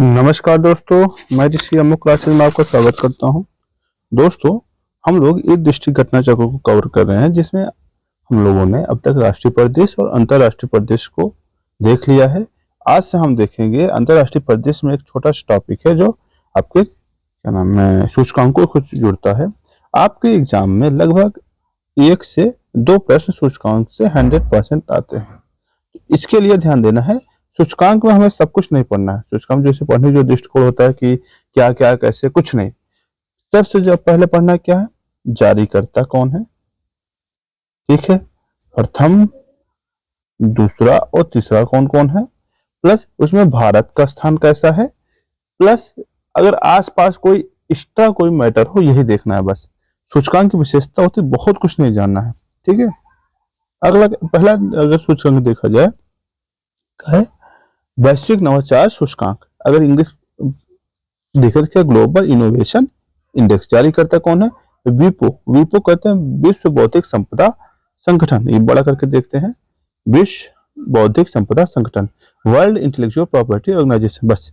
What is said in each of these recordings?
नमस्कार दोस्तों, मैं ऋषि अमुक क्लासेस में आपका स्वागत करता हूं। दोस्तों, हम लोग एक डिस्ट्रिक्ट घटना चक्र को कवर कर रहे हैं जिसमें हम लोगों ने अब तक राष्ट्रीय प्रदेश और अंतर्राष्ट्रीय प्रदेश को देख लिया है। आज से हम देखेंगे अंतर्राष्ट्रीय प्रदेश में एक छोटा सा टॉपिक है जो आपके क्या नाम है सूचकांकों को जुड़ता है। आपके एग्जाम में लगभग 1 से 2 प्रश्न सूचकांक से 100% आते हैं। इसके लिए ध्यान देना है। सूचकांक में हमें सब कुछ नहीं पढ़ना है। सूचकांक जैसे पढ़ने जो दृष्टिकोण होता है कि क्या क्या कैसे, कुछ नहीं। सबसे जो पहले पढ़ना क्या है, जारीकर्ता कौन है, ठीक है, प्रथम, दूसरा और तीसरा कौन कौन है, प्लस उसमें भारत का स्थान कैसा है, प्लस अगर आसपास कोई एक्स्ट्रा कोई मैटर हो, यही देखना है बस। सूचकांक की विशेषता होती है, बहुत कुछ नहीं जानना है, ठीक है। अगला पहला अगर सूचकांक देखा जाए है वैश्विक नवाचार सूचकांक। अगर इंग्लिश देखा क्या, ग्लोबल इनोवेशन इंडेक्स। जारी करता कौन है, विपो। विपो कहते हैं विश्व बौद्धिक संपदा संगठन। ये बड़ा करके देखते हैं, विश्व बौद्धिक संपदा संगठन, वर्ल्ड इंटेलेक्चुअल प्रॉपर्टी ऑर्गेनाइजेशन। बस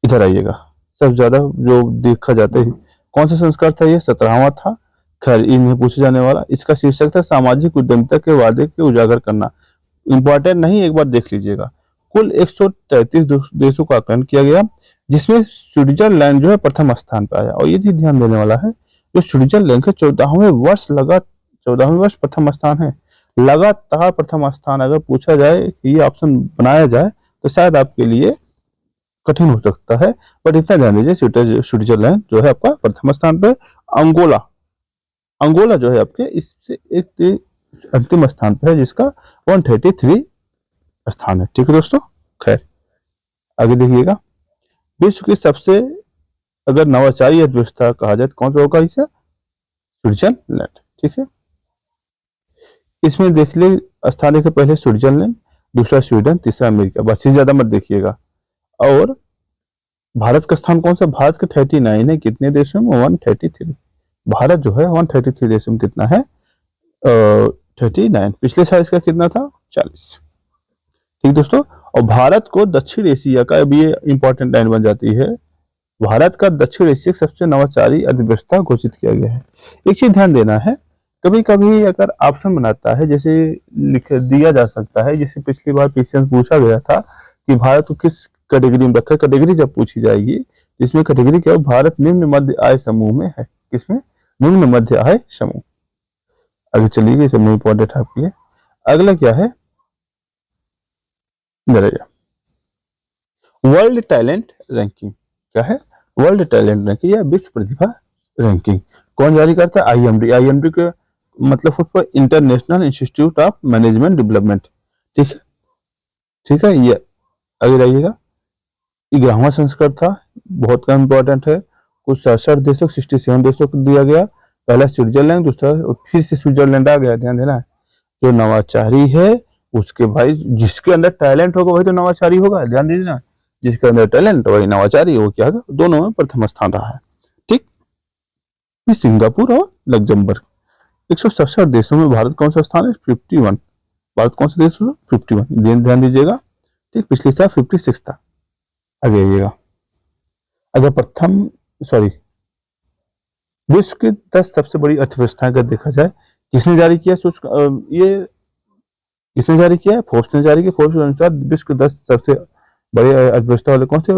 इधर आइएगा। सबसे ज्यादा जो देखा जाता है कौन सा संस्करण था, ये 17वां था। खैर इनमें पूछे जाने वाला, इसका शीर्षक था सामाजिक उद्यमिता के वादे के उजागर करना। इंपॉर्टेंट नहीं, एक बार देख लीजिएगा। कुल 133 देशों का आकलन किया गया जिसमें स्विट्जरलैंड जो है प्रथम स्थान पर आया। और ये भी ध्यान देने वाला है, जो स्विट्जरलैंड के 14वें वर्ष प्रथम स्थान है। लगातार प्रथम स्थान अगर पूछा जाए कि ये ऑप्शन बनाया जाए तो शायद आपके लिए कठिन हो सकता है, बट इतना ध्यान दीजिए स्विट्जरलैंड जो है आपका प्रथम स्थान पे। अंगोला, अंगोला जो है आपके इससे एक अंतिम स्थान पे है जिसका 133 स्थान है, ठीक है दोस्तों। खैर आगे देखिएगा, विश्व की सबसे अगर नवाचारी अर्थव्यवस्था कहा जाए तो कौन सा होगा, इसे स्विट्जरलैंड, ठीक है। इसमें देख ले स्थान के पहले स्विट्जरलैंड, दूसरा स्वीडन, तीसरा अमेरिका। बस ही ज्यादा मत देखिएगा। और भारत का स्थान कौन सा, भारत के 39 है, कितने देशों में, 133। भारत जो है 133 देशों में कितना है, 39। पिछले साल इसका कितना था, 40, ठीक दोस्तों। और भारत को दक्षिण एशिया का भी ये इंपॉर्टेंट लाइन बन जाती है, भारत का दक्षिण एशिया सबसे नवाचारी अर्थव्यवस्था घोषित किया गया है। एक चीज ध्यान देना है, कभी कभी अगर ऑप्शन बनाता है, जैसे लिख दिया जा सकता है, जैसे पिछली बार क्वेश्चन पूछा गया था कि भारत को किस कैटेगरी में रखा। कैटेगरी जब पूछी जाएगी, इसमें कैटेगरी क्या है, भारत निम्न मध्य आय समूह में है। किसमें, निम्न मध्य आय समूह। आगे चलिए, समूह इंपॉर्टेंट है आपके लिए। अगला क्या है, वर्ल्ड टैलेंट रैंकिंग। क्या है, वर्ल्ड टैलेंट रैंकिंग या विश्व प्रतिभा रैंकिंग। कौन जारी करता है, आईएमडी। आईएमडी के मतलब फुट पर international institute of management development, ठीक है, ठीक है। ये आगे रहिएगा, 11वां संस्करण था, बहुत कम इंपॉर्टेंट है। कुछ 67 देशों 67 देशों को दिया गया। पहला स्विट्जरलैंड, दूसरा फिर से स्विट्जरलैंड आ गया। ध्यान देना है, जो नवाचारी है उसके भाई, जिसके अंदर टैलेंट होगा वही तो नवाचारी होगा। ध्यान दीजिए ना, जिसके अंदर टैलेंट वही नवाचारी, वो क्या है, दोनों में प्रथम स्थान रहा है, ठीक। सिंगापुर और लग्जमबर्ग, 167 देशों में भारत कौन सा स्थान है, 51। भारत कौन सा देश है, 51, ध्यान दीजिएगा, ठीक। पिछले साल 56 था। आगे आइएगा, अगर प्रथम सॉरी विश्व की 10 सबसे बड़ी अर्थव्यवस्था अगर देखा जाए, किसने जारी किया ये किसने जारी किया है, फोर्ब्स ने जारी किया। फोर्ब्स के अनुसार विश्व के 10 सबसे बड़े अर्थव्यवस्था वाले कौन से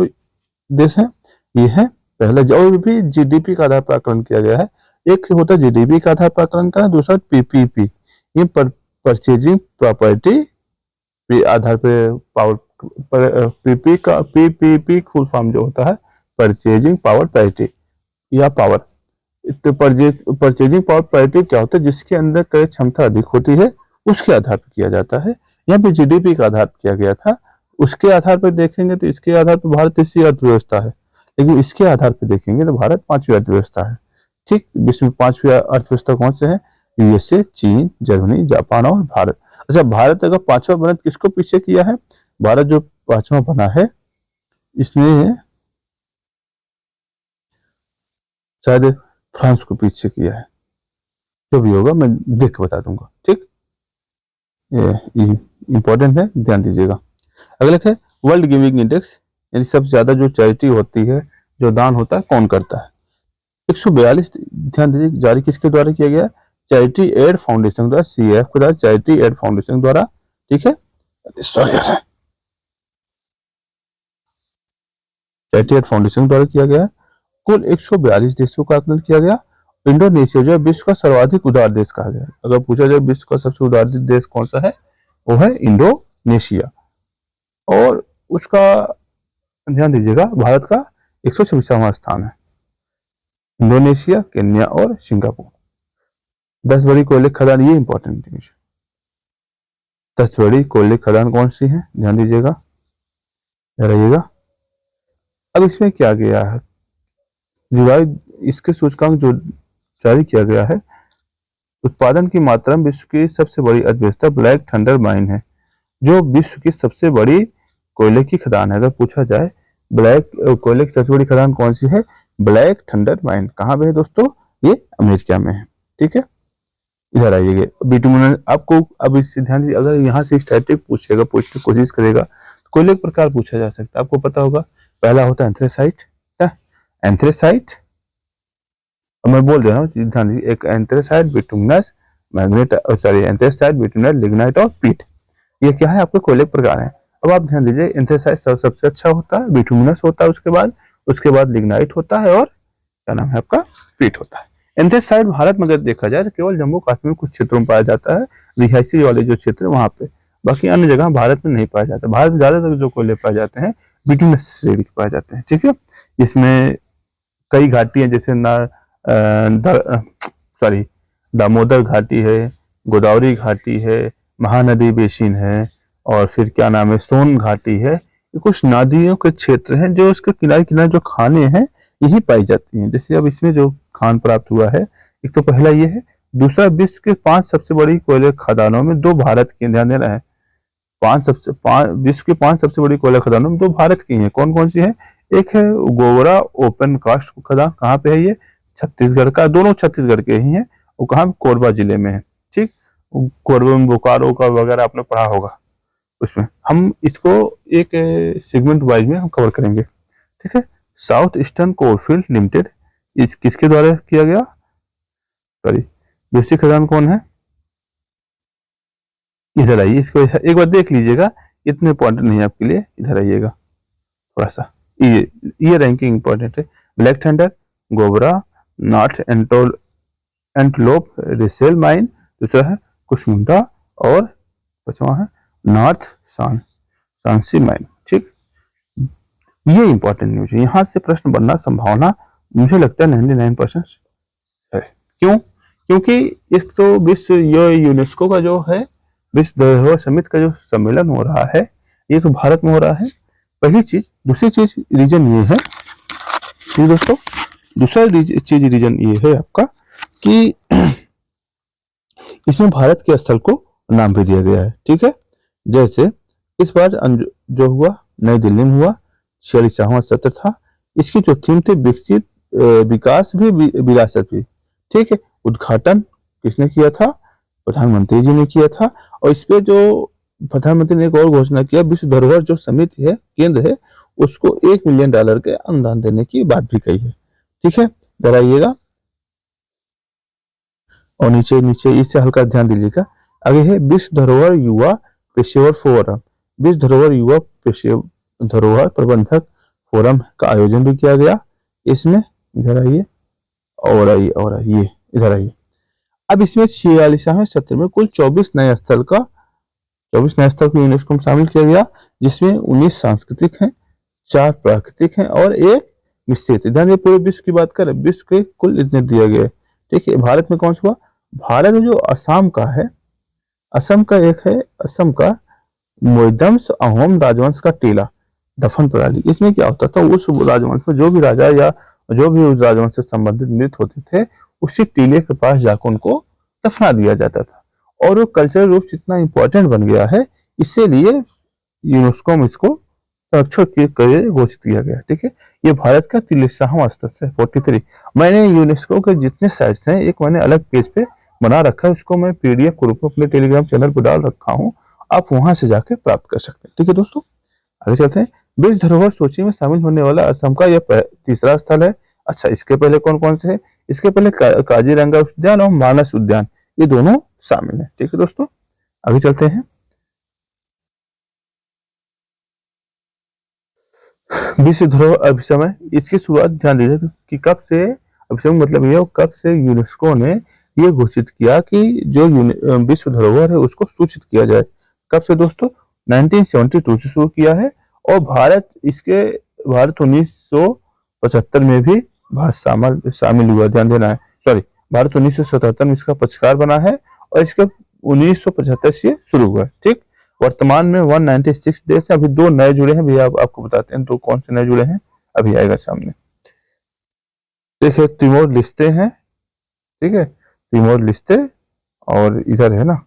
देश हैं, ये है पहला। और भी जीडीपी का आधार पर आकलन किया गया है। एक होता है जीडीपी का आधार पर आकलन करना, दूसरा पीपीपी, ये परचेजिंग प्रॉपर्टी पे आधार पे पावर पीपीपी फुल फॉर्म जो होता है परचेजिंग पावर पैरिटी या पावर। परचेजिंग पावर पैरिटी क्या होता है, जिसके अंदर क्रय क्षमता अधिक होती है उसके आधार पर किया जाता है। यहाँ पे जीडीपी का आधार किया गया था, उसके आधार पर देखेंगे तो इसके आधार पर भारत तीसरी अर्थव्यवस्था है, लेकिन इसके आधार पर देखेंगे तो भारत 5वीं अर्थव्यवस्था है, ठीक। विश्व में 5वीं अर्थव्यवस्था कौन से है, यूएसए, चीन, जर्मनी, जापान और भारत। अच्छा, भारत अगर 5वां बना तो किसको पीछे किया है, भारत जो 5वां बना है इसमें शायद फ्रांस को पीछे किया है। जो भी होगा मैं देख के बता दूंगा, ठीक। ये इंपॉर्टेंट है, ध्यान दीजिएगा। अगला है वर्ल्ड गिविंग इंडेक्स। यानी सबसे ज्यादा जो चैरिटी होती है, जो दान होता है, कौन करता है? 142 ध्यान दीजिए, जारी किसके द्वारा किया गया? चैरिटी एड फाउंडेशन द्वारा, CAF के द्वारा, चैरिटी एड फाउंडेशन द्वारा। ठीक है, चैरिटी एड फाउंडेशन द्वारा किया गया। कुल 142 देशों का आकलन किया गया। इंडोनेशिया जो है विश्व का सर्वाधिक उदार देश कहा गया। अगर पूछा जाए विश्व का सबसे उदार देश कौन सा है, वो है इंडोनेशिया। और उसका ध्यान दीजिएगा, भारत का 126वां स्थान है। इंडोनेशिया, केन्या और सिंगापुर। 10 बड़ी कोयले खदान, ये इंपॉर्टेंट न्यूज। 10 बड़ी कोयले खदान कौन सी है, ध्यान दीजिएगा, रहिएगा। अब इसमें क्या गया है, रिवाइज इसके सूचकांक जो जारी किया गया है, उत्पादन की मात्रा में विश्व की सबसे बड़ी अर्थव्यवस्था ब्लैक थंडर माइन है, जो विश्व की सबसे बड़ी कोयले की खदान है। अगर पूछा जाए ब्लैक कोयले की सबसे बड़ी खदान कौन सी है, ब्लैक थंडर माइन कहाँ पे है दोस्तों, ये अमेरिका में है। ठीक है, इधर आइएगा, बिटुमिनस। आपको अब इससे ध्यान दीजिए, अगर यहाँ से स्टैटिक पूछेगा, पूछने की कोशिश करेगा, तो कोयले के प्रकार पूछा जा सकता है, आपको पता होगा। पहला होता है एंथ्रेसाइट, एंथ्रेसाइट, मैं बोल दे रहा हूँ, ध्यान दीजिए, एक anthracite, bituminous, magnet, sorry anthracite, bituminous, lignite और पीट, ये क्या है, आपके कोयले के प्रकार हैं। अब आप ध्यान दीजिए, एंथ्रेसाइट सबसे अच्छा होता है, बिटुमिनस होता है, उसके बाद लिग्नाइट होता है, और क्या नाम है आपका, पीट होता है। एंथ्रेसाइट भारत में अगर देखा जाए तो केवल जम्मू कश्मीर कुछ क्षेत्रों में पाया जाता है, रिहायशी वाले जो क्षेत्र है वहां पे, बाकी अन्य जगह भारत में नहीं पाया जाता। भारत में ज्यादातर जो कोयले पाए जाते हैं बिटुमिनस श्रेणी के पाए जाते हैं। ठीक है, इसमें कई घाटी हैं, जैसे सॉरी दामोदर घाटी है, गोदावरी घाटी है, महानदी बेसिन है, और फिर क्या नाम है, सोन घाटी है। ये कुछ नदियों के क्षेत्र हैं जो उसके किनारे किनारे जो खाने हैं यही पाई जाती हैं। जैसे अब इसमें जो खान प्राप्त हुआ है, एक तो पहला ये है, दूसरा विश्व के 5 सबसे बड़ी कोयले खदानों में 2 भारत की, ध्यान देना है, विश्व की 5 सबसे बड़ी कोयला खदानों में 2 भारत की हैं। कौन कौन सी है? एक है गोवरा ओपन कास्ट खदान, कहाँ पे है ये? छत्तीसगढ़ का, दोनों छत्तीसगढ़ के ही हैं। वो कहाँ? कोरबा जिले में है। ठीक, कोरबा में बोकारो का वगैरह आपने पढ़ा होगा, उसमें हम इसको एक सेगमेंट वाइज में हम कवर करेंगे। ठीक है, साउथ ईस्टर्न कोलफील्ड लिमिटेड, इस किसके द्वारा किया गया, सॉरी दूसरी खदान कौन है, इधर आइए, इसको एक बार देख लीजिएगा, इतने इंपॉर्टेंट नहीं है आपके लिए, इधर आइएगा थोड़ा सा, ये रैंकिंग इंपॉर्टेंट है। ब्लैक थंडर, गोबरा, नॉर्थ एंटलोप रिसेल माइन, दूसरा है कुशमुंडा, और पांचवा है नॉर्थ सांसी माइन। ठीक, ये इंपॉर्टेंट न्यूज है, यहां से प्रश्न बनना संभावना मुझे लगता है 99% है। क्यों? क्योंकि एक तो विश्व यूनेस्को का जो है विश्व धरोहर समिति का जो सम्मेलन हो रहा है, ये तो भारत में हो रहा है, पहली चीज। दूसरी चीज रीजन ये है, ठीक दोस्तों, दूसरा चीज रीजन ये है आपका कि इसमें भारत के स्थल को नाम भी दिया गया है। ठीक है, जैसे इस बार जो हुआ नई दिल्ली में हुआ, 46वां सत्र था, इसकी जो थीम थी विकसित विकास भी विरासत भी। ठीक है, उद्घाटन किसने किया था? प्रधानमंत्री जी ने किया था। और इस पे जो प्रधानमंत्री ने एक और घोषणा किया, विश्व धरोहर जो समिति है, केंद्र है, उसको $1 मिलियन के अनुदान देने की बात भी कही है। ठीक है, दोहराइएगा, और नीचे नीचे इससे हल्का ध्यान दीजिएगा। आगे है विश्व धरोहर युवा पेशेवर फोरम, विश्व धरोहर युवा पेशेवर धरोहर प्रबंधक फोरम का आयोजन भी किया गया। इसमें इधर आइए, और आइए इधर आइए। अब इसमें 46वें सत्र में कुल 24 नए स्थल को यूनेस्को में शामिल किया गया, जिसमें 19 सांस्कृतिक हैं, 4 प्राकृतिक हैं और 1 मिश्रित। ध्यान, पूरे विश्व की बात करें, विश्व के कुल इतने दिए गए। ठीक है, भारत में कौन सा हुआ? भारत में जो असम का है, असम का एक है, असम का मोइदम्स अहोम राजवंश का टीला दफन प्रणाली। इसमें क्या होता था, उस राजवंश में जो भी राजा या जो भी उस राजवंश से संबंधित मृत होते थे, उसी टीले के पास जाकर उनको दफना दिया जाता था। और वो कल्चरल रूप से इतना इंपॉर्टेंट बन गया है, इसीलिए यूनेस्को में इसको संरक्षण के घोषित किया गया। ठीक है, ये भारत का 43वां स्तर है, 43। मैंने यूनेस्को के जितने साइट्स हैं, एक मैंने अलग पेज पे बना रखा है, उसको मैं PDF के रूप में अपने टेलीग्राम चैनल पर डाल रखा हूँ, आप वहां से जाके प्राप्त कर सकते हैं। ठीक है दोस्तों, आगे चलते हैं। विश्व धरोहर सूची में शामिल होने वाला असम का यह तीसरा स्थल है। अच्छा, इसके पहले कौन कौन से है? इसके पहले काजीरंगा उद्यान और मानस उद्यान, ये दोनों शामिल है। ठीक है दोस्तों, आगे चलते हैं। विश्व धरोहर अभिसमय, इसकी शुरुआत ध्यान दीजिए कि कब से, अभिसमय मतलब ये कब से यूनेस्को ने ये घोषित किया कि जो विश्व धरोहर है उसको सूचित किया जाए। कब से दोस्तों? 1972 से शुरू किया है, और भारत 1975 में भी शामिल हुआ, ध्यान देना है। सॉरी, भारत 1977 में इसका पक्षकार बना है, और इसका 1975 से शुरू हुआ है। ठीक, वर्तमान में 196 देश है। अभी 2 नए जुड़े हैं भैया, आपको बताते हैं। तो कौन से नए जुड़े हैं अभी आएगा सामने। देखिए, तिमोर लिस्ते हैं। ठीक है, तिमोर लिस्ते, और इधर है ना,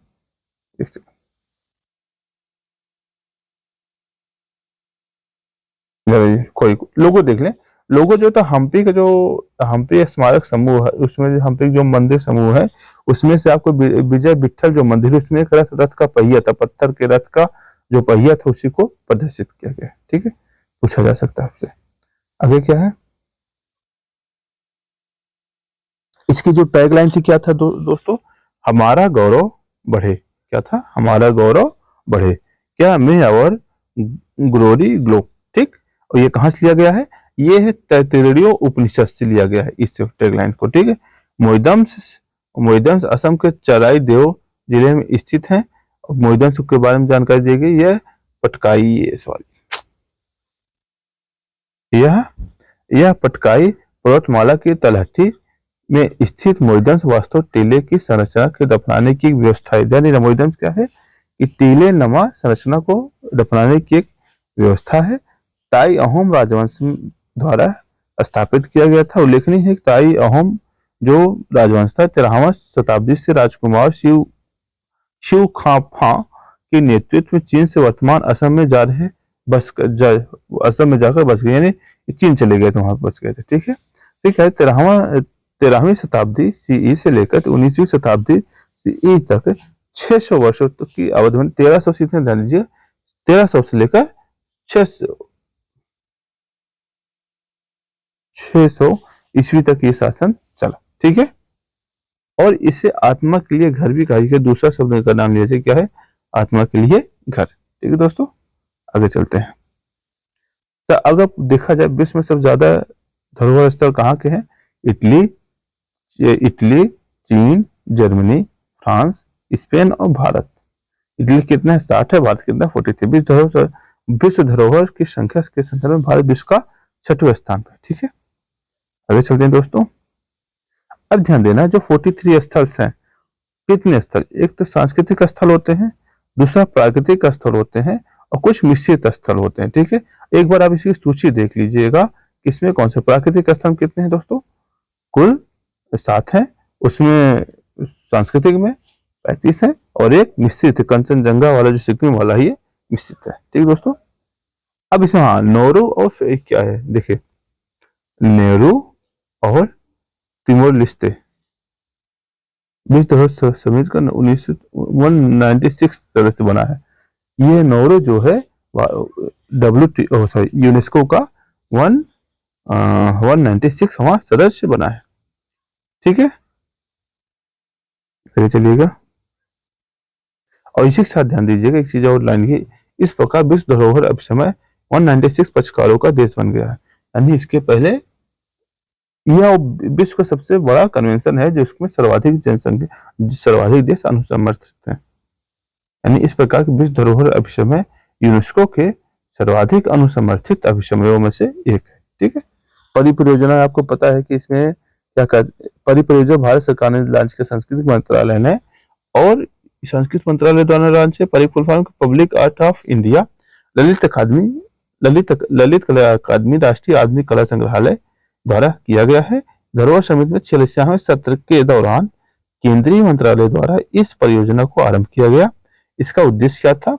कोई लोगो देख लें। लोगो जो, तो हम्पी का जो हम्पी स्मारक समूह है, उसमें जो हम्पी जो मंदिर समूह है, उसमें से आपको विजय विठल जो मंदिर है, उसमें एक रथ का पहिया था, पत्थर के रथ का जो पहिया था उसी को प्रदर्शित किया गया। ठीक है, पूछा जा सकता है आपसे। आगे क्या है? इसकी जो टैगलाइन थी क्या था दोस्तों? हमारा गौरव बढ़े। क्या था? हमारा गौरव बढ़े। क्या? मे आवर ग्लोरी ग्लो। ठीक, और ये कहां से लिया गया है? ये है तैतरीय उपनिषद से लिया गया है इस टैगलाइन को। ठीक है, मोइदम्स मोइदम्स असम के चराई देव जिले में स्थित है। और मोइदम्स के बारे में जानकारी दी गई। यह पटकाई, सॉरी, यह पटकाई पर्वतमाला की तलहटी में स्थित मोइदम्स वास्तव टीले की संरचना के दफनाने की व्यवस्था है। यानी मोइदम्स क्या है कि टीले नमा संरचना को दफनाने की एक व्यवस्था है। ताई अहोम राजवंश द्वारा स्थापित किया गया था। उल्लेखनीय है कि ताई अहोम जो राजवंश था 13वीं शताब्दी से राजकुमार शिव खाफा के नेतृत्व में चीन से वर्तमान असम में जा रहे असम में जाकर बस गए, यानी चीन चले गए थे, वहां बस गए थे। ठीक है, ठीक है। 13वीं शताब्दी सीई से लेकर 19वीं शताब्दी सीई तक 600 वर्षों तक की अवधि में 1300 से, ध्यान दीजिए, 1300 से लेकर 600 ईस्वी तक ये शासन चला। ठीक है, और इसे आत्मा के लिए घर भी कहा गया। दूसरा शब्द का नाम लिया, क्या है? आत्मा के लिए घर। ठीक है दोस्तों, आगे चलते हैं। तो अगर देखा जाए विश्व में सबसे ज्यादा धरोहर स्थल कहाँ के हैं? इटली, चीन, जर्मनी, फ्रांस, स्पेन और भारत। इटली कितना है? 60 है। भारत कितना? 43। विश्व धरोहर की संख्या के संदर्भ में भारत विश्व का 6वें स्थान पर। ठीक है, आगे चलते हैं दोस्तों। अब ध्यान देना, जो 43 स्थल हैं, कितने स्थल? एक तो सांस्कृतिक स्थल होते हैं, दूसरा प्राकृतिक स्थल होते हैं, और कुछ मिश्रित स्थल होते हैं। ठीक है, एक बार आप इसकी सूची देख लीजिएगा, किसमें कौन से प्राकृतिक स्थल कितने हैं दोस्तों? कुल 7 है। उसमें सांस्कृतिक में 35 है, और एक मिश्रित है, कंचनजंगा वाला जो सिक्किम वाला ही है, मिश्रित है। ठीक है दोस्तों, अब इसमें हाँ, नोरू और क्या है, देखिए, नेहरू और तिमोर लिस्ते समिति का 1996 सदस्य बना है। ये नोरू जो है यूनेस्को का 196वां सदस्य बना है। ठीक है, फिर चलिएगा, और इसी के साथ ध्यान दीजिएगा एक चीज और लाइन की। इस प्रकार विश्व धरोहर अब समय 196 पक्षकारों का देश बन गया है। यानी इसके पहले यह विश्व का सबसे बड़ा कन्वेंशन है जिसमें सर्वाधिक देश अनुसमर्थित हैं। यानी इस प्रकार के विश्व धरोहर अभिसमय यूनेस्को के सर्वाधिक अनुसमर्थित अभिसमयों में से एक है। ठीक है, परिपरियोजना आपको पता है कि इसमें क्या कर, परिपरियोजना भारत सरकार ने लॉन्च किया, संस्कृति मंत्रालय ने, और संस्कृत मंत्रालय द्वारा लॉन्च है। Full form public art of India, Lalit कला अकादमी, राष्ट्रीय आधुनिक कला संग्रहालय द्वारा किया गया है। धरोहर समिति में 46वें सत्र के दौरान केंद्रीय मंत्रालय द्वारा इस परियोजना को आरंभ किया गया। इसका उद्देश्य क्या था?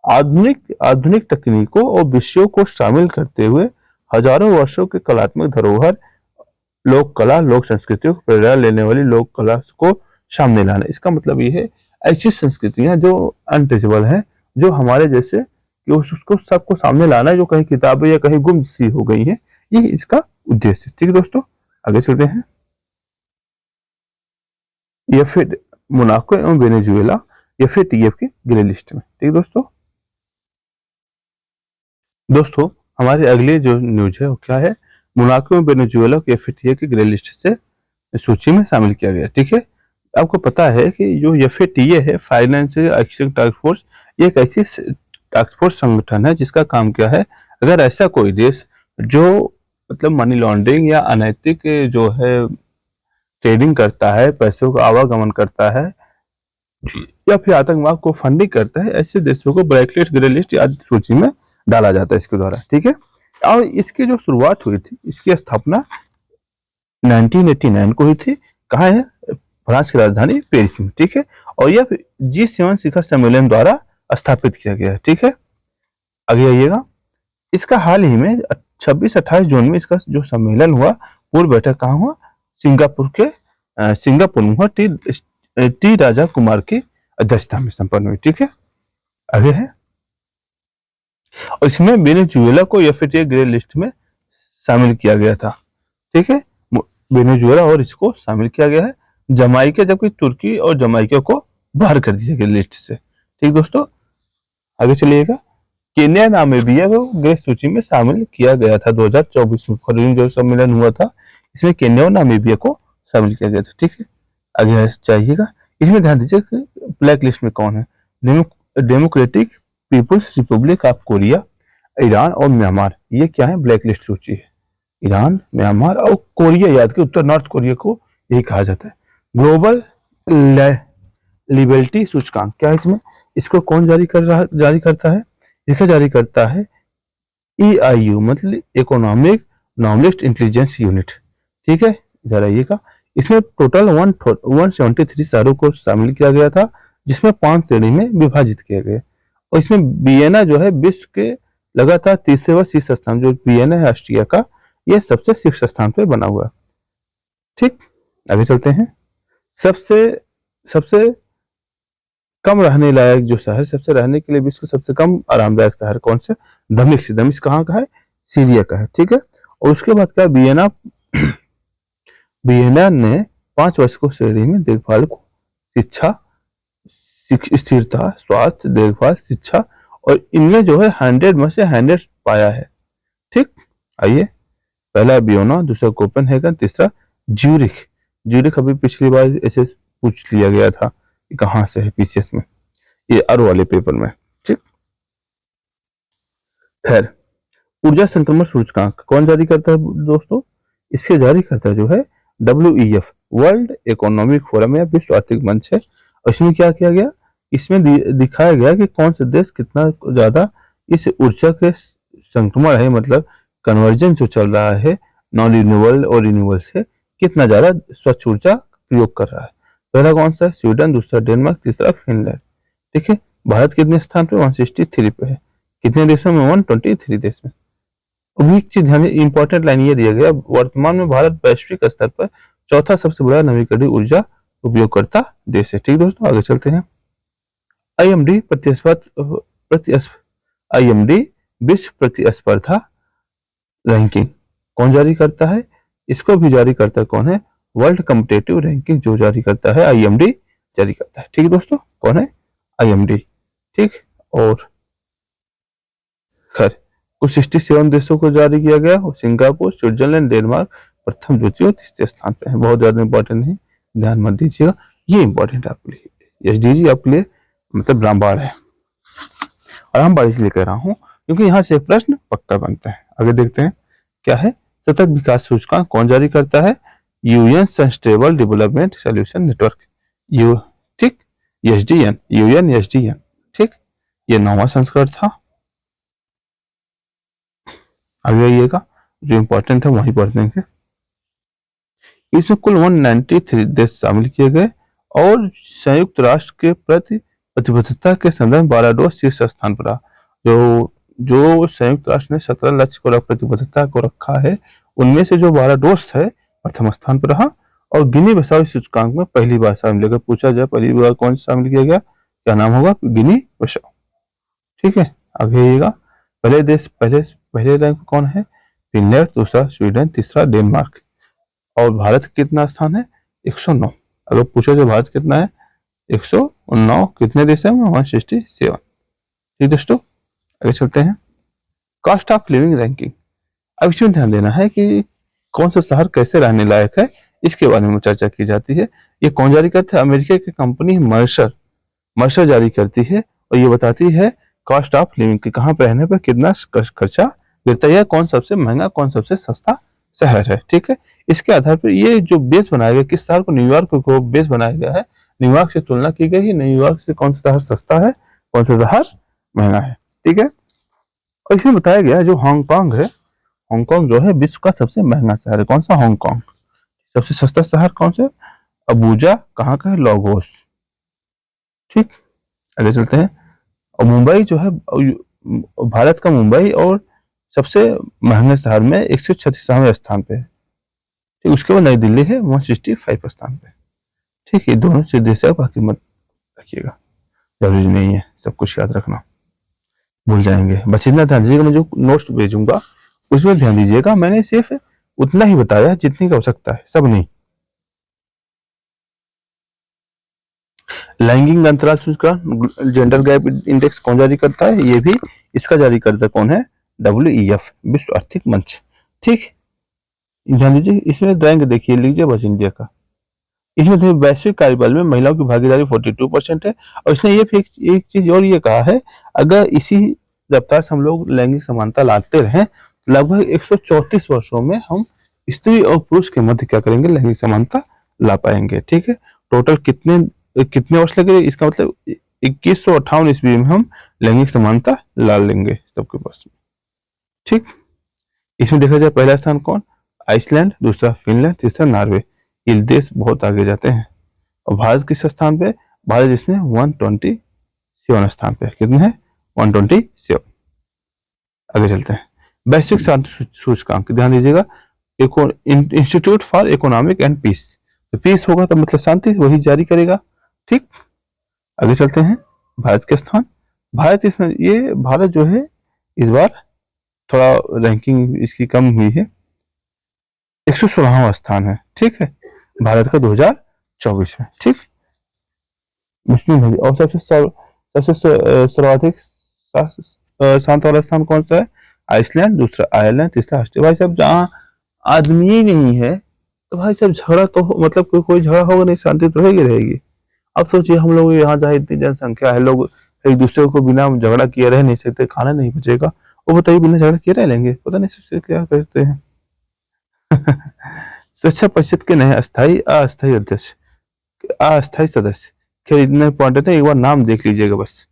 आधुनिक तकनीकों और विषयों को शामिल करते हुए हजारों वर्षों के कलात्मक धरोहर, लोक कला, लोक संस्कृति को प्रेरणा लेने वाली लोक कला को सामने लाना। इसका मतलब ये है, ऐसी संस्कृतियां जो अनटचेबल हैं, जो हमारे जैसे कि उसको सबको सामने लाना है जो कहीं किताबें या कहीं गुम सी हो गई हैं, ये इसका उद्देश्य। ठीक है दोस्तों, आगे चलते हैं। या फिर मोनाको एवं वेनेजुएला या फिर टीएफ की ग्रे लिस्ट में। ठीक है दोस्तों, दोस्तों हमारे अगले जो न्यूज है वो क्या है, मोनाको एवं वेनेजुएला को एफएटीएफ की ग्रे लिस्ट से सूची में शामिल किया गया। ठीक है, आपको पता है कि जो एफएटीए है, फाइनेंशियल एक्शन टास्क फोर्स, ये एक ऐसी टास्क फोर्स संगठन है जिसका काम क्या है, अगर ऐसा कोई देश जो मतलब मनी लॉन्ड्रिंग या अनैतिक जो है ट्रेडिंग करता है, पैसों का आवागमन करता है या फिर आतंकवाद को फंडिंग करता है, ऐसे देशों को ब्लैकलिस्ट, ग्रे लिस्ट आदि सूची में डाला जाता है इसके द्वारा। ठीक है, और इसकी जो शुरुआत हुई थी, इसकी स्थापना 1989 को हुई थी। कहाँ है, फ्रांस की राजधानी पेरिस में। ठीक है, और यह G7 शिखर सम्मेलन द्वारा स्थापित किया गया है। ठीक है, आगे आइएगा। इसका हाल ही में 26-28 जून में इसका जो सम्मेलन हुआ, पूर्व बैठक कहाँ हुआ, सिंगापुर में हुआ, टी राजा कुमार की अध्यक्षता में संपन्न हुई। ठीक है, आगे है, और इसमें वेनेजुएला को एफएटीए ग्रे लिस्ट में शामिल किया गया था। ठीक है, वेनेजुएला और इसको शामिल किया गया है, जमाइका, जबकि तुर्की और जमाइका को बाहर कर दिया गया लिस्ट से। ठीक दोस्तों, आगे चलिएगा। केन्या, नामीबिया को ग्रे सूची में शामिल किया गया था 2024 में, फरवरी में जो सम्मेलन हुआ था, इसमें केन्या और नामीबिया को शामिल किया गया था। ठीक है, आगे चाहिएगा। इसमें ध्यान दीजिए कि ब्लैक लिस्ट में कौन है, Democratic People's Republic of Korea, Iran और म्यांमार, ये क्या है, ब्लैक लिस्ट सूची है। ईरान, म्यांमार और कोरिया, याद के उत्तर नॉर्थ कोरिया को यही कहा जाता है। ग्लोबल लिबर्टी सूचकांक क्या है इसमें, इसको कौन जारी करता है, इसका जारी करता है EIU, मतलब इकोनॉमिक नॉलेज इंटेलिजेंस यूनिट। ठीक है, इधर आइएगा। इसमें टोटल 173 शहरों को शामिल किया गया था, जिसमें 5 श्रेणी में विभाजित किया गया। और इसमें वियना जो है विश्व के लगातार तीसरे व शीर्ष स्थान, जो वियना है ऑस्ट्रिया का, यह सबसे शीर्ष स्थान पे बना हुआ है। ठीक, आगे चलते हैं। सबसे कम रहने लायक जो शहर, सबसे रहने के लिए विश्व का सबसे कम आरामदायक शहर कौन सा, दमिश्क कहाँ का है, सीरिया का है। ठीक है, और उसके बाद क्या, वियना ने 5 वर्ष को श्रेणी में देखभाल को शिक्षा, स्थिरता, स्वास्थ्य, देखभाल, शिक्षा, और इनमें जो है 100 में से 100 पाया है। ठीक, आइए, पहला वियना, दूसरा कोपेनहेगन, तीसरा ज्यूरिख अभी पिछली बार ऐसे पूछ लिया गया था कि कहाँ से है पीसीएस में, ये आरो वाले पेपर में। ठीक, खैर, ऊर्जा संक्रमण सूचकांक कौन जारी करता है दोस्तों, इसके जारी करता है जो है WEF, वर्ल्ड इकोनॉमिक फोरम या विश्व आर्थिक मंच है। और इसमें क्या किया गया, इसमें दिखाया गया कि कौन सा देश कितना ज्यादा इस ऊर्जा के संक्रमण है, मतलब कन्वर्जन जो चल रहा है नॉन रिन्यूएबल और रिन्यूएबल से, कितना ज्यादा स्वच्छ ऊर्जा प्रयोग कर रहा है। पहला कौन सा है, स्वीडन, दूसरा डेनमार्क, तीसरा फिनलैंड। ठीक है, भारत कितने स्थान पे, 163 पे है, कितने देशों में, 123 देश में। अभी एक चीज ध्यान, इंपॉर्टेंट लाइन ये दिया गया, वर्तमान में भारत वैश्विक स्तर पर चौथा सबसे बड़ा नवीकरणीय ऊर्जा उपयोगकर्ता देश है। ठीक दोस्तों, आगे चलते हैं। IMD विश्व प्रतिस्पर्धा रैंकिंग कौन जारी करता है, इसको भी जारी करता है कौन है, वर्ल्ड कॉम्पिटिटिव रैंकिंग जो जारी करता है IMD जारी करता है। ठीक दोस्तों, कौन है, IMD। ठीक, और खैर कुल 67 देशों को जारी किया गया, सिंगापुर, स्विट्जरलैंड, डेनमार्क प्रथम, द्वितीय और तीसरे स्थान पे है। बहुत ज्यादा इंपॉर्टेंट है, ध्यान मत दीजिएगा, ये इंपॉर्टेंट आपके लिए, SDG आपके लिए मतलब रामबाण है। और रामबाण इसलिए कह रहा हूँ क्योंकि यहाँ से एक प्रश्न पक्का बनता है। आगे देखते हैं क्या है, सतत विकास सूचकांक कौन जारी करता है, UN sustainable development solution network, ठीक, UN SDN। ठीक, ये 9वां संस्करण था। आगे आइएगा, जो इंपॉर्टेंट है वही पढ़ देंगे। इसमें कुल 193 देश शामिल किए गए और संयुक्त राष्ट्र के प्रति प्रतिबद्धता के संदर्भ 12 डोज शीर्ष स्थान पर रहा। जो संयुक्त राष्ट्र ने 17 लक्ष्य को प्रतिबद्धता को रखा है, उनमें से जो 12 डोज है प्रथम स्थान पर रहा। और गिनी बिसाऊ सूचकांक में पहली बार शामिल, अगर पूछा जाए पहली बार कौन शामिल किया गया, क्या नाम होगा, गिनी बिसाऊ। ठीक है, आगे आइएगा। पहले पहले रैंक पे कौन है? फिनलैंड, दूसरा स्वीडन, तीसरा डेनमार्क। और भारत कितना स्थान है? 109। अगर पूछो तो भारत कितना है? 109। कितने देश है? 167। ठीक दोस्तों, आगे चलते हैं। Cost of living ranking. अब इसमें ध्यान देना है कि कौन सा शहर कैसे रहने लायक है, इसके बारे में चर्चा की जाती है। ये कौन जारी करता है? अमेरिका की कंपनी मर्सर मर्सर जारी करती है, और ये बताती है कॉस्ट ऑफ लिविंग कि कहाँ पे रहने पर कितना खर्चा गिरता है, कौन सबसे महंगा कौन सबसे सस्ता शहर है। ठीक है, इसके आधार पर ये जो बेस बनाया गया, किस शहर को? न्यूयॉर्क को बेस बनाया गया है। न्यूयॉर्क से तुलना की गई है, न्यूयॉर्क से कौन सा शहर सस्ता है, कौन सा शहर महंगा है। ठीक है, और इसमें बताया गया है जो हांगकांग है, हांगकांग जो है विश्व का सबसे महंगा शहर है। कौन सा? हांगकांग। सबसे सस्ता शहर कौन सा? अबूजा। कहाँ का है? लागोस। ठीक, आगे चलते हैं। और मुंबई जो है, भारत का मुंबई और सबसे महंगे शहर में 136वें स्थान पे है। ठीक, उसके बाद नई दिल्ली है 165 स्थान पे। ठीक है, दोनों से देश है, बाकी मत रखिएगा, जरूरी नहीं है सब कुछ याद रखना, भूल जाएंगे। बस इतना ध्यान दीजिएगा, मैं जो नोट्स भेजूंगा उसमें ध्यान दीजिएगा। मैंने सिर्फ उतना ही बताया जितनी की आवश्यकता है, सब नहीं। लैंगिक अंतराल सूचकांक, जेंडर गैप इंडेक्स कौन जारी करता है? ये भी इसका जारी करता कौन है? WEF, विश्व आर्थिक मंच। ठीक, ध्यान दीजिए। इसमें रैंक देखिए, लीजिए बस इंडिया का। इसमें देखिए वैश्विक कार्यबल में महिलाओं की भागीदारी 42% है। और इसने ये एक चीज और ये कहा है, अगर इसी रफ्तार से हम लोग लैंगिक समानता लाते रहें, लगभग 134 वर्षों में हम स्त्री और पुरुष के मध्य क्या करेंगे? लैंगिक समानता ला पाएंगे। ठीक है, टोटल कितने कितने वर्ष लगे? इसका मतलब 2158 ईस्वी में हम लैंगिक समानता ला लेंगे सबके पास। ठीक, इसमें देखा जाए पहला स्थान कौन? आइसलैंड, दूसरा फिनलैंड, तीसरा नॉर्वे। ये देश बहुत आगे जाते हैं। और भारत किस स्थान पे? भारत इसमें 127 स्थान पे। कितने हैं? 127। आगे चलते हैं। वैश्विक शांति सूचकांक, ध्यान दीजिएगा। Institute for economic and peace, तो पीस होगा तो मतलब शांति, वही जारी करेगा। ठीक, आगे चलते हैं। भारत के स्थान, भारत इसमें ये भारत जो है इस बार थोड़ा रैंकिंग इसकी कम हुई है, 116वां स्थान है। ठीक है, भारत का 2024 में। ठीक, मुस्लिम है। और सबसे सर्वाधिक शांत वाला स्थान कौन सा है? आइसलैंड, दूसरा आयरलैंड, तीसरा ऑस्ट्रेलिया। भाई साहब, जहाँ आदमी ही नहीं है तो भाई साहब झगड़ा तो मतलब कोई झगड़ा होगा नहीं, शांति तो रहेगी रहेगी। अब सोचिए हम लोग यहाँ जहाँ इतनी जनसंख्या है, लोग एक दूसरे को बिना झगड़ा किए रह नहीं सकते, खाना नहीं बचेगा। वो बताइए बिना झगड़ा किए रह लेंगे? पता नहीं सोचिए क्या करते हैं। सुरक्षा परिषद के नए अस्थायी अस्थायी अध्यक्ष, अस्थायी सदस्य, खैर इतना इंपॉर्टेंट है, एक बार नाम देख लीजिएगा बस।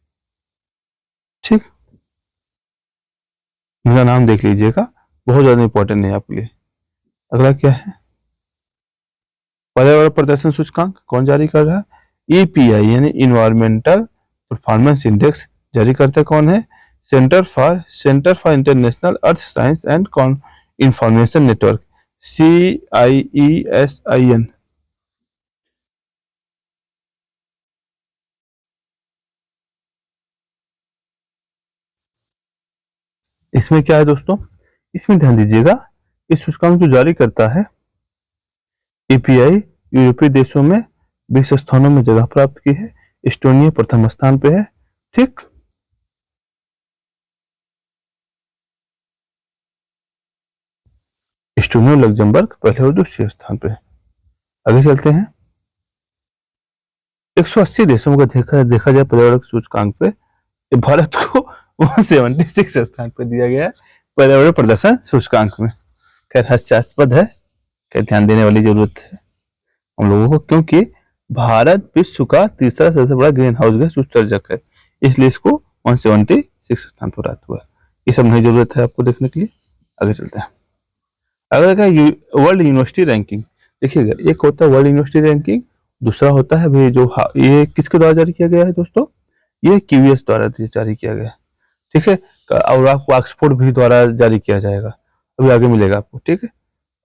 ठीक, मेरा नाम देख लीजिएगा, बहुत ज्यादा इंपॉर्टेंट है आपके लिए। अगला क्या है? पर्यावरण प्रदर्शन सूचकांक कौन जारी कर रहा है? EPI यानी इन्वायरमेंटल परफॉर्मेंस इंडेक्स जारी करता कौन है? Centre for international earth science and information network, CIESIN। इसमें क्या है दोस्तों? इसमें ध्यान दीजिएगा, इस सूचकांक जो जारी करता है EPI, यूरोपीय देशों में 20 स्थानों में जगह प्राप्त की है। एस्टोनिया प्रथम स्थान पे है। ठीक, एस्टोनिया, लग्जमबर्ग पहले और दूसरे स्थान पे है। आगे चलते हैं। 180 देशों का देखा जाए पर्यावरण सूचकांक पे, भारत को 176 स्थान पर दिया गया है पर्यावरण प्रदर्शन सूचकांक में। खैर हास्यास्पद है, खैर ध्यान देने वाली जरूरत है हम लोगों को, क्योंकि भारत विश्व का तीसरा सबसे बड़ा ग्रीन हाउस गैस उत्सर्जक है, इसलिए इसको 176 स्थान पर प्राप्त हुआ है। ये सब नहीं जरूरत है आपको देखने के लिए। आगे चलते हैं। अगर वर्ल्ड यूनिवर्सिटी रैंकिंग देखिएगा, एक होता है वर्ल्ड यूनिवर्सिटी रैंकिंग, दूसरा होता है भाई जो ये किसके द्वारा जारी किया गया है दोस्तों? ये QS द्वारा जारी किया गया है। ठीक है, और आपको ऑक्सफोर्ड भी द्वारा जारी किया जाएगा, अभी आगे मिलेगा आपको। ठीक है,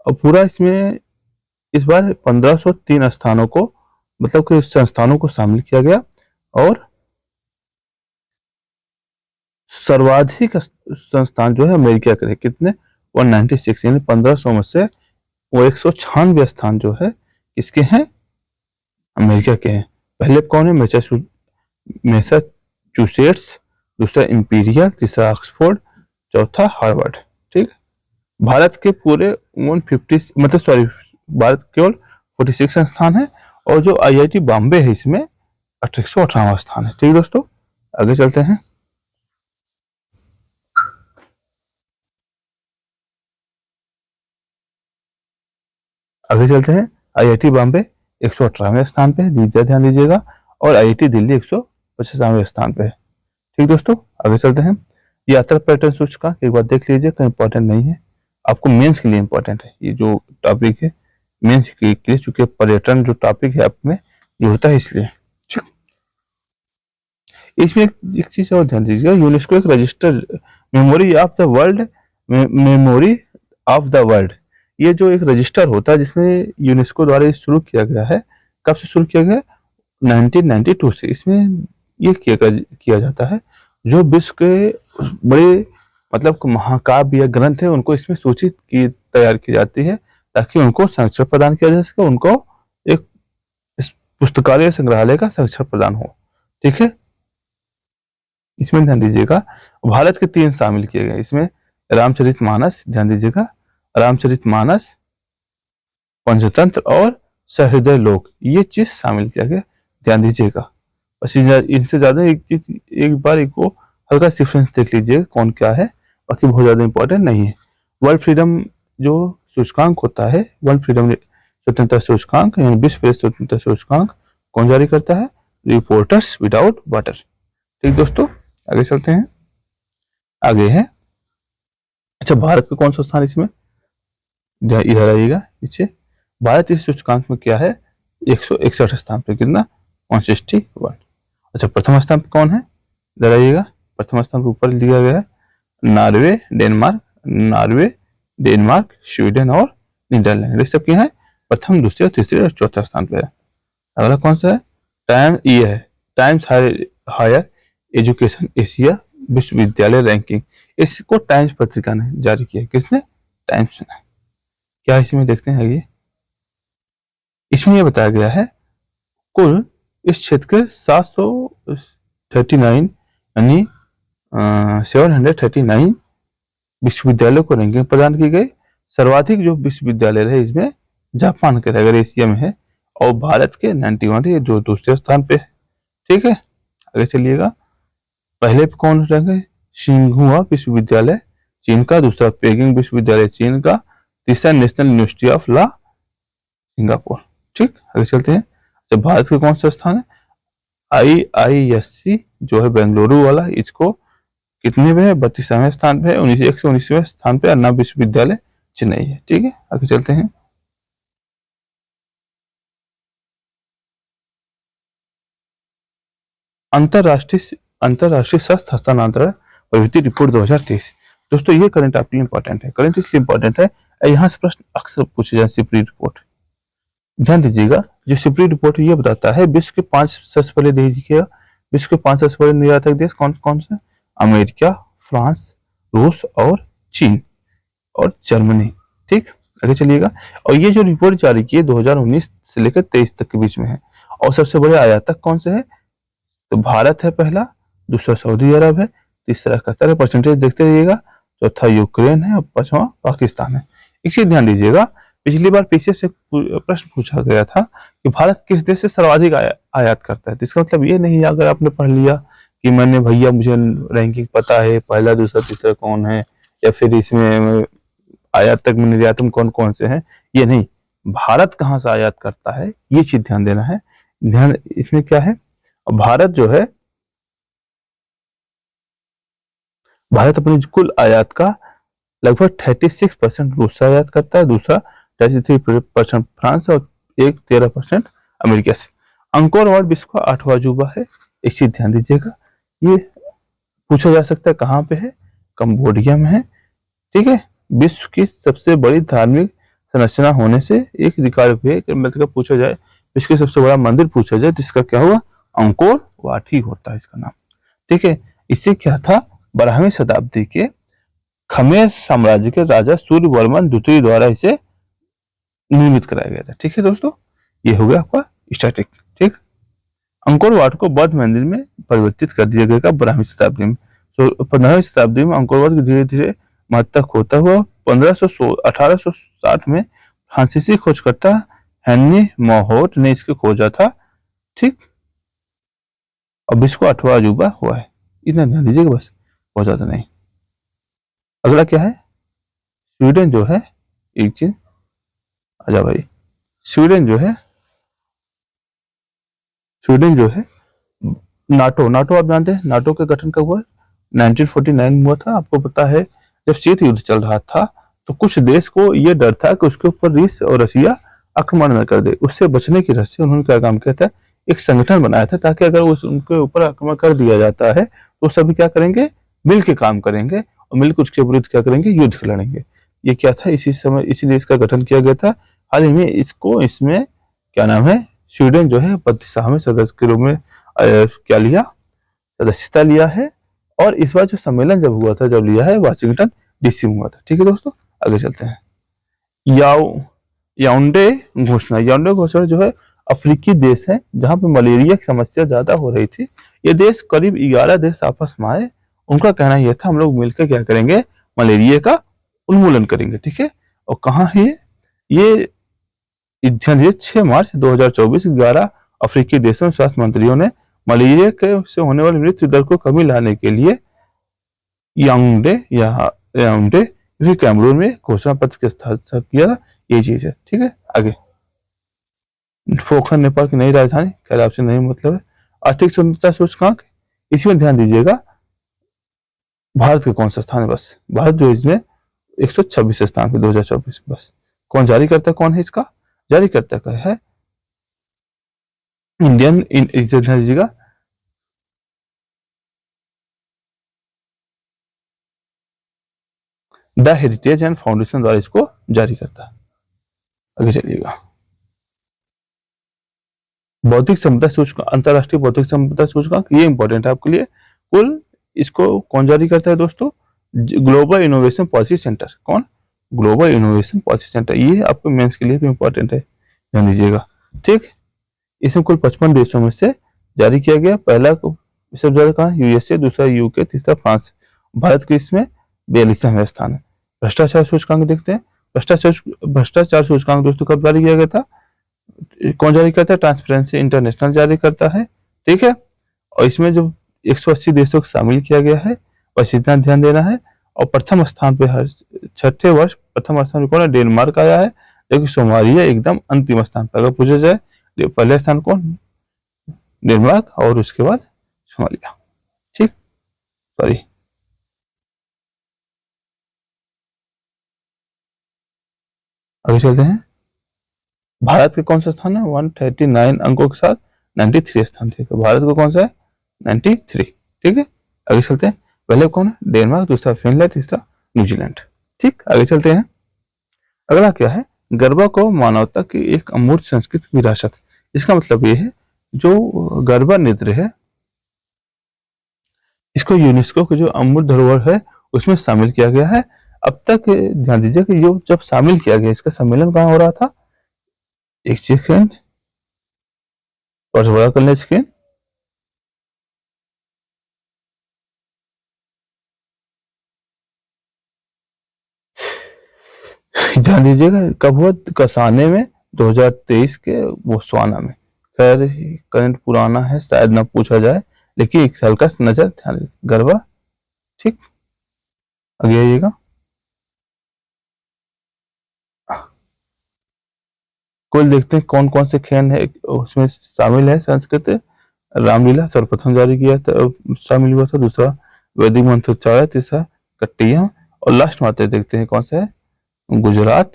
और पूरा इसमें इस बार 1503 स्थानों को मतलब कि संस्थानों को शामिल किया गया। और सर्वाधिक संस्थान जो है अमेरिका के रहे, कितने? 196, यानी 1500 में से वो 196 स्थान जो है किसके हैं? अमेरिका के हैं। पहले कौन है? मैसाचुसेट्स, दूसरा इंपीरियल, तीसरा ऑक्सफोर्ड, चौथा हार्वर्ड। ठीक। भारत के पूरे 150, मतलब सॉरी, भारत केवल 46 संस्थान है, और जो आईआईटी बॉम्बे है इसमें 118वां स्थान है। ठीक दोस्तों, आगे चलते हैं। आगे चलते हैं। आईआईटी बॉम्बे 118वें स्थान पे है, ध्यान दीजिएगा, और आईआईटी दिल्ली 150वें स्थान पे है। ठीक दोस्तों, आगे चलते हैं। यात्रा पर्यटन सूचकांक एक बार देख लीजिए, कहीं इंपॉर्टेंट नहीं है, आपको मेंस के लिए इंपॉर्टेंट है ये जो टॉपिक है, मेंस के लिए, चूंकि पर्यटन जो टॉपिक है आपमें ये होता है इसलिए। इसमें एक चीज और ध्यान दीजिएगा, यूनेस्को एक registered memory of the world, memory of the world, ये जो एक रजिस्टर होता है जिसमें यूनेस्को द्वारा शुरू किया गया है। कब से शुरू किया गया? 1992 से। इसमें ये किया जाता है जो विश्व के बड़े, मतलब महाकाव्य या ग्रंथ है, उनको इसमें सूचित की तैयार की जाती है ताकि उनको संरक्षण प्रदान किया जा सके, उनको एक पुस्तकालय संग्रहालय का संरक्षण प्रदान हो। ठीक है, इसमें ध्यान दीजिएगा भारत के 3 शामिल किए गए इसमें, रामचरितमानस, ध्यान दीजिएगा, रामचरितमानस, पंचतंत्र और सहृदय लोक, ये चीज शामिल किया गया, ध्यान दीजिएगा। बस इनसे ज्यादा एक चीज, एक बार इनको हल्का डिफरेंस देख लीजिएगा कौन क्या है, बाकी बहुत ज्यादा इंपॉर्टेंट नहीं है। वर्ल्ड फ्रीडम जो सूचकांक होता है, वर्ल्ड फ्रीडम स्वतंत्रता सूचकांक, यानी विश्व प्रेस स्वतंत्रता सूचकांक कौन जारी करता है? Reporters without border. ठीक दोस्तों, आगे चलते हैं। आगे है, अच्छा, भारत का कौन सा स्थान इसमें? इधर आइएगा नीचे। भारत इस सूचकांक में क्या है? 161 स्थान पे, कितना? 161। अच्छा, प्रथम स्थान पे कौन है? इधर आइएगा, प्रथम स्थान पे ऊपर लिया गया है नॉर्वे, डेनमार्क, स्वीडन और नीदरलैंड, ये सब क्या है? प्रथम, दूसरे, तीसरे और चौथा स्थान पे है। अगला कौन सा है? ये है टाइम्स हायर एजुकेशन एशिया विश्वविद्यालय रैंकिंग, इसको टाइम्स पत्रिका ने जारी किया। किसने? टाइम्स ने। क्या इसमें देखते हैं आगे, इसमें यह बताया गया है कुल इस क्षेत्र के 739, यानी 739 विश्वविद्यालयों को रैंकिंग प्रदान की गई। सर्वाधिक जो विश्वविद्यालय रहे इसमें जापान के, अगर एशिया में है, और भारत के 91 जो दूसरे स्थान पे है। ठीक है, आगे चलिएगा। पहले पे कौन रहेंगे? सिंघुआ विश्वविद्यालय चीन का, दूसरा पेकिंग विश्वविद्यालय चीन का, तीसरा national university of law Singapore. ठीक, आगे चलते हैं। जब भारत का कौन सा स्थान है? IISc जो है बेंगलुरु वाला, इसको कितने में है? 32वें स्थान पे है। 119वें स्थान पे अन्ना विश्वविद्यालय चेन्नई है। ठीक है, आगे चलते हैं। अंतरराष्ट्रीय शस्त्र हस्तांतरण प्रवृत्ति रिपोर्ट 2023। दोस्तों, ये करंट आपके लिए इंपॉर्टेंट है। करंट इसलिए इंपॉर्टेंट है, यहाँ से प्रश्न अक्सर पूछे जाए। सिपरी रिपोर्ट, ध्यान दीजिएगा, जो सिपरी रिपोर्ट ये बताता है विश्व के 5 सबसे पहले देखिएगा, विश्व के 5 सबसे बड़े निर्यातक देश कौन कौन से? अमेरिका, फ्रांस, रूस और चीन और जर्मनी। ठीक, आगे चलिएगा। और ये जो रिपोर्ट जारी की है 2019 से लेकर 23 तक के बीच में है। और सबसे बड़े आयातक कौन से है? तो भारत है पहला, दूसरा सऊदी अरब है, तीसरा कतर है, परसेंटेज देखते रहिएगा, चौथा यूक्रेन है और पांचवा पाकिस्तान है। एक चीज ध्यान दीजिएगा, पिछली बार पीछे से प्रश्न पूछा गया था कि भारत किस देश से सर्वाधिक आयात करता है। तो इसका मतलब ये नहीं, अगर आपने पढ़ लिया कि मैंने भैया मुझे रैंकिंग पता है पहला, दूसरा, तीसरा कौन है, या फिर इसमें आयातक में निर्यातक कौन कौन से हैं, ये नहीं, भारत कहाँ से आयात करता है ये चीज ध्यान देना है। ध्यान इसमें क्या है, भारत जो है, भारत अपनी कुल आयात का लगभग 36% रूस से आयात करता है, दूसरा 33% फ्रांस और 13% अमेरिका से। अंकोर अवार्ड विश्व का 8वां अजूबा है, एक चीज ध्यान दीजिएगा, ये पूछा जा सकता है कहाँ पे है? कंबोडिया में है। ठीक है, विश्व की सबसे बड़ी धार्मिक संरचना होने से एक रिकॉर्ड हुए, मतलब पूछा जाए विश्व का सबसे बड़ा मंदिर पूछा जाए, जिसका क्या हुआ? अंकोर वाट ही होता है इसका नाम। ठीक है, इससे क्या था? 12वीं शताब्दी के खमेर साम्राज्य के राजा सूर्यवर्मन द्वितीय द्वारा इसे निर्मित कराया गया था। ठीक है दोस्तों, ये हो गया आपका स्टैटिक। ठीक, अंकोर वाट को बौद्ध मंदिर में परिवर्तित कर दिया गया 12वीं शताब्दी में। तो 15वीं शताब्दी में अंकोर वाट धीरे धीरे महत्ता खोता हुआ 1860 में फ्रांसीसी खोजकर्ता हेनरी मोहोट ने इसको खोजा था। ठीक, अब इसको 8वां अजूबा हुआ है, इतना ध्यान दीजिएगा बस, बहुत ज्यादा नहीं। अगला क्या है, स्वीडन जो है, एक चीज आजा भाई, स्वीडन जो है नाटो, आप जानते हैं नाटो का गठन कब हुआ? 1949 में हुआ था। आपको पता है जब शीत युद्ध चल रहा था तो कुछ देश को यह डर था कि उसके ऊपर रूस और रसिया आक्रमण न कर दे। उससे बचने की रस्सी उन्होंने क्या काम किया था, एक संगठन बनाया था ताकि अगर उनके ऊपर आक्रमण कर दिया जाता है तो सभी क्या करेंगे, मिल के काम करेंगे और मिलकर उसके विरुद्ध क्या करेंगे, युद्ध लड़ेंगे। ये क्या था, इसी समय इसी देश का गठन किया गया था। हाल ही में इसमें क्या नाम है, स्वीडन जो है 32वें सदस्य के रूप में क्या लिया, सदस्यता लिया है। और इस बार जो सम्मेलन जब हुआ था, जब लिया है, वाशिंगटन डीसी में हुआ था। ठीक है दोस्तों, आगे चलते हैं। याओंडे घोषणा जो है अफ्रीकी देश है जहां पे मलेरिया की समस्या ज्यादा हो रही थी। ये देश करीब 11 देश आपस में आए। उनका कहना यह था हम लोग मिलकर क्या करेंगे, मलेरिया का उन्मूलन करेंगे। ठीक है, और कहाँ है ये 6 मार्च 2024 11 अफ्रीकी देशों स्वास्थ्य मंत्रियों ने मलेरिया के से होने वाली मृत्यु दर को कमी लाने के लिए याओंडे कैमरून में घोषणा पत्र के हस्ताक्षर किया। ये चीज है। ठीक है, आगे पोखरण नेपाल की नई राजधानी, खैर आपसे नहीं मतलब है। आर्थिक सुंदरता सूचकांक, इसमें ध्यान दीजिएगा भारत के कौन सा स्थान है, बस भारत जो इसमें 126 स्थान पे 2024। बस कौन जारी करता, कौन है इसका जारी करता का है, इंडियन ध्यान दीजिएगा द हेरिटेज एंड फाउंडेशन द्वारा इसको जारी करता है। आगे चलिएगा, बौद्धिक संपदा सूचकांक, अंतरराष्ट्रीय बौद्धिक संपदा सूचकांक, ये इंपॉर्टेंट है आपके लिए। कुल इसको कौन जारी करता है दोस्तों, ग्लोबल इनोवेशन पॉलिसी सेंटर। कौन, ग्लोबल इनोवेशन पॉलिसी सेंटर। ये आपके मेंस के लिए भी इंपॉर्टेंट है, ध्यान दीजिएगा। ठीक, इसमें कुल 55 देशों में से जारी किया गया। पहला सबसे ज्यादा कहा यूएसए, दूसरा यूके, तीसरा फ्रांस। भारत के इसमें 42वें स्थान है। भ्रष्टाचार सूचकांक देखते हैं। भ्रष्टाचार सूचकांक दोस्तों कब जारी किया गया था, कौन जारी करता है, ट्रांसपेरेंसी इंटरनेशनल जारी करता है। ठीक है, और इसमें जो 180 देशों को शामिल किया गया है, बस इतना ध्यान देना है। और प्रथम स्थान पे हर 6ठे वर्ष प्रथम स्थान पे कौन है, डेनमार्क आया है, जबकि सोमालिया एकदम अंतिम स्थान पर। अगर पूछा जाए पहले स्थान कौन, डेनमार्क, और उसके बाद सोमालिया। ठीक, सॉरी, अभी चलते हैं। भारत के कौन सा स्थान है, 139 अंकों के साथ 93 स्थान थे। तो भारत को कौन सा है, 93। ठीक है, आगे चलते हैं। पहले कौन है, डेनमार्क, दूसरा फिनलैंड, तीसरा न्यूजीलैंड। ठीक, आगे चलते हैं। अगला क्या है, गरबा को मानवता की एक अमूर्त सांस्कृतिक विरासत। इसका मतलब ये है जो गरबा नृत्य है इसको यूनेस्को के जो अमूर्त धरोहर है उसमें शामिल किया गया है। अब तक ध्यान दीजिए कि जो जब शामिल किया गया, इसका सम्मेलन कहाँ हो रहा था, एक सेकेंड और बड़ा कर लें स्क्रीन। ध्यान दीजिएगा कब हुआ, कसाने में 2023 के बोत्सवाना में। खैर करंट पुराना है, शायद ना पूछा जाए, लेकिन एक साल का नजर ध्यान गरबा। ठीक, आगे आइएगा। कुल देखते हैं कौन कौन से खेल है उसमें शामिल है। संस्कृत रामलीला सर्वप्रथम जारी किया था, शामिल हुआ था। दूसरा वैदिक मंत्रोच्चार, तीसरा कट्टिया, और लास्ट में आते देखते हैं कौन सा है, गुजरात,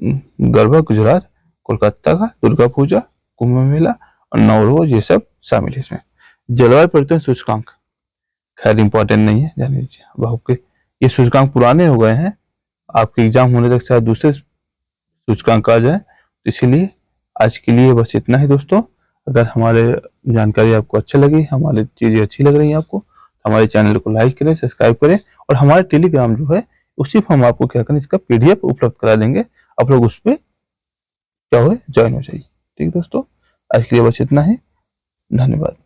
गरबा गुजरात, कोलकाता का दुर्गा पूजा, कुंभ मेला और नवरोज, ये सब शामिल है इसमें। जलवायु परिवर्तन सूचकांक, खैर इंपॉर्टेंट नहीं है, जान लीजिए। अब आपके ये सूचकांक पुराने हो गए हैं, आपके एग्जाम होने तक शायद दूसरे सूचकांक आ जाए, तो इसीलिए आज के लिए बस इतना ही दोस्तों। अगर हमारे जानकारी आपको अच्छा लगी, हमारी चीजें अच्छी लग रही हैं आपको, हमारे चैनल को लाइक करें, सब्सक्राइब करें, और हमारे टेलीग्राम जो है उसी पर हम आपको क्या करें, इसका PDF उपलब्ध करा देंगे। आप लोग उस पर क्या हो ज्वाइन हो जाइए। ठीक दोस्तों, आज के लिए बस इतना ही। धन्यवाद।